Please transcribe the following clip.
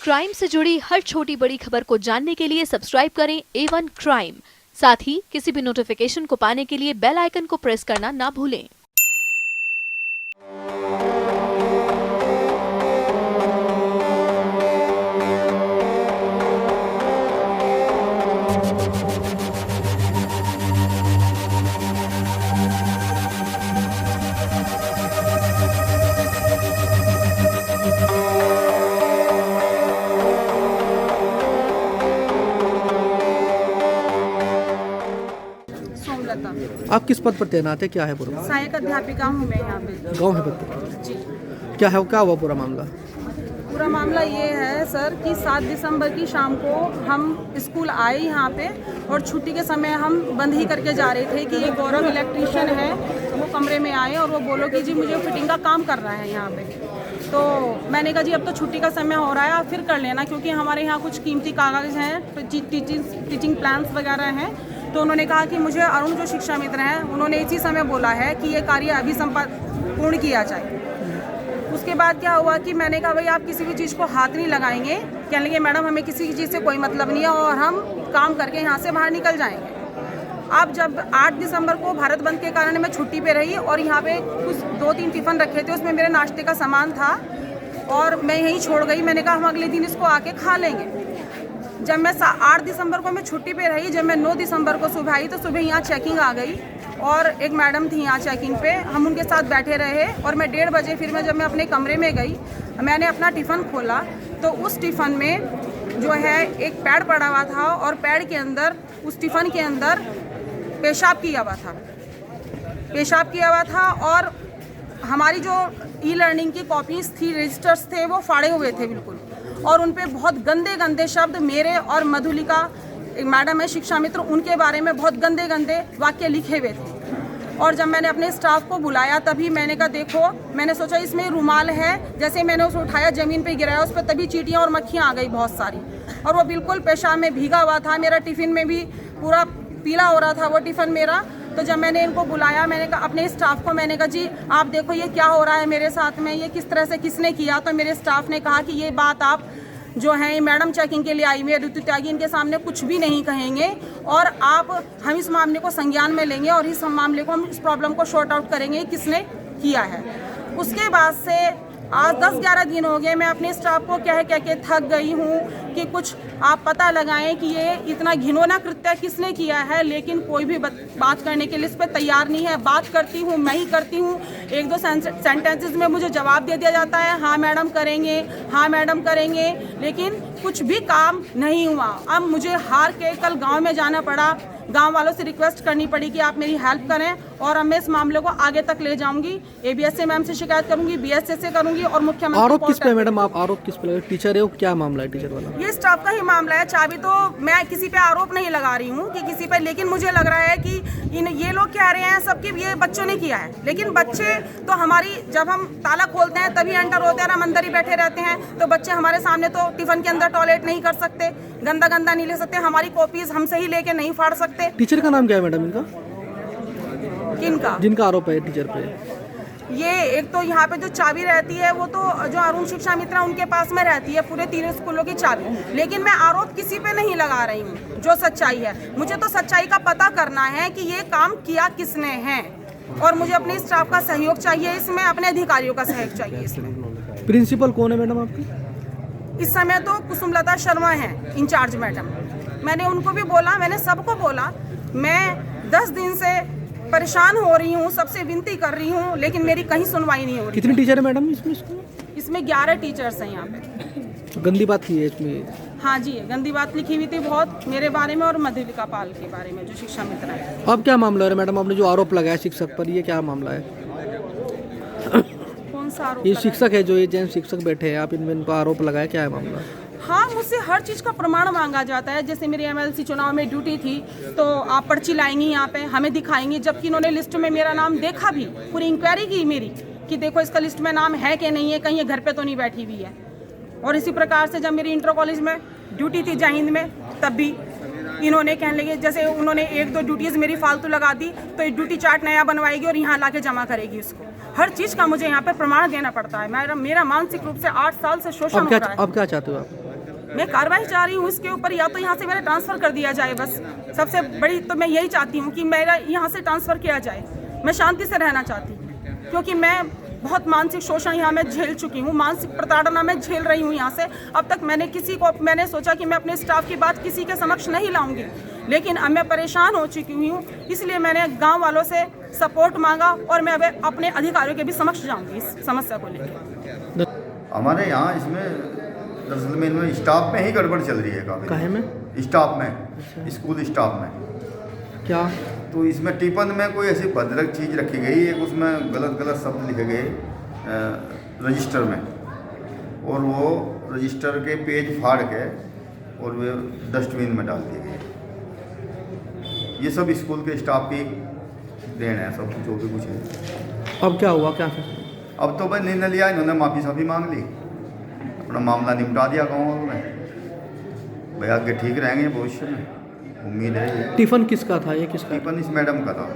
Crime से जुड़ी हर छोटी बड़ी खबर को जानने के लिए सब्सक्राइब करें A1 क्राइम। साथ ही किसी भी नोटिफिकेशन को पाने के लिए बेल आइकन को प्रेस करना ना भूलें। आप किस पद पर तैनात है, क्या है पूरा? सहायक अध्यापिका हूँ मैं यहाँ पे। गांव है पद जी। क्या है, क्या हुआ पूरा मामला? पूरा मामला ये है सर कि 7 दिसंबर की शाम को हम स्कूल आए यहाँ पे और छुट्टी के समय हम बंद ही करके जा रहे थे कि एक गौरव इलेक्ट्रीशियन है, वो कमरे में आए और वो बोलो कि जी मुझे फिटिंग का काम करना है यहाँ पे। तो मैंने कहा जी अब तो छुट्टी का समय हो रहा है, आप फिर कर लेना, क्योंकि हमारे यहाँ कुछ कीमती कागज़ हैं, टीचिंग प्लान्स वगैरह हैं। तो उन्होंने कहा कि मुझे अरुण जो शिक्षा मित्र हैं उन्होंने इसी समय बोला है कि ये कार्य अभी पूर्ण किया जाए। उसके बाद क्या हुआ कि मैंने कहा भाई आप किसी भी चीज़ को हाथ नहीं लगाएंगे। कहने लगे मैडम हमें किसी चीज़ से कोई मतलब नहीं है और हम काम करके यहाँ से बाहर निकल जाएंगे। अब जब 8 दिसंबर को भारत बंद के कारण मैं छुट्टी पे रही और यहाँ पे कुछ 2-3 टिफ़िन रखे थे, उसमें मेरे नाश्ते का सामान था और मैं यहीं छोड़ गई। मैंने कहा हम अगले दिन इसको आके खा लेंगे। जब मैं 8 दिसंबर को मैं छुट्टी पे रही, जब मैं 9 दिसंबर को सुबह आई तो सुबह यहाँ चेकिंग आ गई और एक मैडम थी यहाँ चेकिंग पे, हम उनके साथ बैठे रहे और मैं 1:30 बजे फिर जब मैं अपने कमरे में गई, मैंने अपना टिफ़िन खोला तो उस टिफ़िन में जो है एक पैड पड़ा हुआ था और पैड के अंदर उस टिफ़िन के अंदर पेशाब किया हुआ था और हमारी जो ई-लर्निंग की कॉपीज़ थी, रजिस्टर्स थे, वो फाड़े हुए थे बिल्कुल और उन पे बहुत गंदे गंदे शब्द मेरे और मधुलिका एक मैडम है शिक्षा मित्र, उनके बारे में बहुत गंदे गंदे वाक्य लिखे हुए थे। और जब मैंने अपने स्टाफ को बुलाया तभी मैंने कहा देखो, मैंने सोचा इसमें रुमाल है, जैसे मैंने उसे उठाया ज़मीन पे गिराया, उस पर तभी चींटियाँ और मक्खियाँ आ गई बहुत सारी और वो बिल्कुल पेशाब में भीगा हुआ था। मेरा टिफ़िन में भी पूरा पीला हो रहा था वो टिफ़िन मेरा। तो जब मैंने इनको बुलाया, मैंने कहा अपने स्टाफ को, मैंने कहा जी आप देखो ये क्या हो रहा है मेरे साथ में, ये किस तरह से किसने किया। तो मेरे स्टाफ ने कहा कि ये बात आप जो हैं मैडम चेकिंग के लिए आई हुई है ऋतु त्यागी, इनके सामने कुछ भी नहीं कहेंगे और हम इस मामले को संज्ञान में लेंगे और इस मामले को हम इस प्रॉब्लम को शॉर्ट आउट करेंगे किसने किया है। उसके बाद से आज 10-11 दिन हो गए मैं अपने स्टाफ को कह के थक गई हूँ कि कुछ आप पता लगाएं कि ये इतना घिनौना कृत्य किसने किया है, लेकिन कोई भी बात करने के लिए इस पर तैयार नहीं है। बात करती हूँ, मैं ही करती हूँ, 1-2 सेंटेंसेस में मुझे जवाब दे दिया जाता है हाँ मैडम करेंगे, हाँ मैडम करेंगे, लेकिन कुछ भी काम नहीं हुआ। अब मुझे हार के कल गाँव में जाना पड़ा, गांव वालों से रिक्वेस्ट करनी पड़ी कि आप मेरी हेल्प करें और अब मैं इस मामले को आगे तक ले जाऊंगी। ABSA मैम से शिकायत करूंगी, BSS से करूंगी और मुख्यमंत्री। आरोप किस पे मैडम, आप आरोप किस पे लगे? टीचर है वो, क्या मामला है टीचर वाला? ये स्टाफ का ही मामला है। चाबी तो मैं किसी पे आरोप नहीं लगा रही हूँ कि किसी पे, लेकिन मुझे लग रहा है कि ये लोग कह रहे हैं सबकी ये बच्चों ने किया है, लेकिन बच्चे तो हमारी जब हम ताला खोलते हैं तभी एंटर होते हैं और हम अंदर ही बैठे रहते हैं। तो बच्चे हमारे सामने तो टिफिन के अंदर टॉयलेट नहीं कर सकते, गंदा नहीं ले सकते, हमारी कॉपीज हमसे ही लेके नहीं फाड़ सकते। टीचर का नाम क्या है मैडम इनका? किनका? जिनका आरोप है टीचर पे। ये एक तो यहाँ पे जो चाबी रहती है वो तो जो अरुण शिक्षा मित्र उनके पास में रहती है, पूरे 3 स्कूलों की चाबी, लेकिन मैं आरोप किसी पे नहीं लगा रही हूँ। जो सच्चाई है, मुझे तो सच्चाई का पता करना है कि ये काम किया किसने है और मुझे अपने स्टाफ का सहयोग चाहिए इसमें, अपने अधिकारियों का सहयोग चाहिए इसमें। प्रिंसिपल कौन है मैडम आपकी? इस समय तो कुसुमलता शर्मा है इंचार्ज मैडम। मैंने उनको भी बोला, मैंने सबको बोला, मैं 10 दिन से परेशान हो रही हूँ, सबसे विनती कर रही हूँ, लेकिन मेरी कहीं सुनवाई नहीं हो रही। कितने टीचर है मैडम इसमें? इसमें 11 टीचर्स हैं यहाँ पे। गंदी बात की है इसमें? हाँ जी, गंदी बात लिखी हुई थी बहुत मेरे बारे में और मधुलिका पाल के बारे में जो शिक्षा मित्र है। अब क्या मामला है मैडम, आपने जो आरोप लगाया शिक्षक पर, ये क्या मामला है? कौन सा आरोप? ये शिक्षक है जो ये जैन शिक्षक बैठे हैं, आप इनको आरोप लगाया, क्या है मामला? हाँ, मुझसे हर चीज़ का प्रमाण मांगा जाता है। जैसे मेरी MLC चुनाव में ड्यूटी थी तो आप पर्ची लाएंगी यहाँ पे, हमें दिखाएंगी, जबकि इन्होंने लिस्ट में मेरा नाम देखा भी, पूरी इंक्वायरी की मेरी कि देखो इसका लिस्ट में नाम है कि नहीं है, कहीं ये घर पे तो नहीं बैठी हुई है। और इसी प्रकार से जब मेरी इंटर कॉलेज में ड्यूटी थी जहींद में, तब भी इन्होंने कहने लगे, जैसे उन्होंने 1-2 ड्यूटीज़ मेरी फालतू लगा दी तो ड्यूटी चार्ट नया बनवाएगी और यहाँ ला के जमा करेगी उसको। हर चीज़ का मुझे यहाँ पे प्रमाण देना पड़ता है। मेरा मानसिक रूप से 8 साल से शोषण हो रहा है। अब क्या चाहते हो आप? मैं कार्रवाई चाह रही हूँ इसके ऊपर, या तो यहाँ से मेरा ट्रांसफ़र कर दिया जाए। बस सबसे बड़ी तो मैं यही चाहती हूँ कि मेरा यहाँ से ट्रांसफ़र किया जाए। मैं शांति से रहना चाहती हूँ, क्योंकि मैं बहुत मानसिक शोषण यहाँ मैं झेल चुकी हूँ, मानसिक प्रताड़ना मैं झेल रही हूँ यहाँ से। अब तक मैंने सोचा कि मैं अपने स्टाफ की बात किसी के समक्ष नहीं लाऊंगी, लेकिन अब मैं परेशान हो चुकी हूँ, इसलिए मैंने गांव वालों से सपोर्ट मांगा और मैं अब अपने अधिकारियों के भी समक्ष जाऊंगी इस समस्या को लेकर। हमारे यहाँ इसमें दरअसल में इनमें स्टाफ में ही गड़बड़ चल रही है काफ़ी। काहे में? स्टाफ में, स्कूल स्टाफ में। क्या? तो इसमें टिफिन में कोई ऐसी भद्रक चीज़ रखी गई, एक उसमें गलत गलत शब्द लिखे गए रजिस्टर में, और वो रजिस्टर के पेज फाड़ के और वे डस्टबिन में डाल दिए गए। ये सब स्कूल के स्टाफ की देन है, सब जो भी कुछ है। अब क्या हुआ, क्या फिर? अब तो भाई निर्णय लिया, इन्होंने माफ़ी साफ़ी मांग ली, अपना मामला निपटा दिया गाँव वालों ने। भाई आगे ठीक रहेंगे भविष्य में, उम्मीद है। टिफ़िन किसका था, ये किसका? टिफिन इस मैडम का था।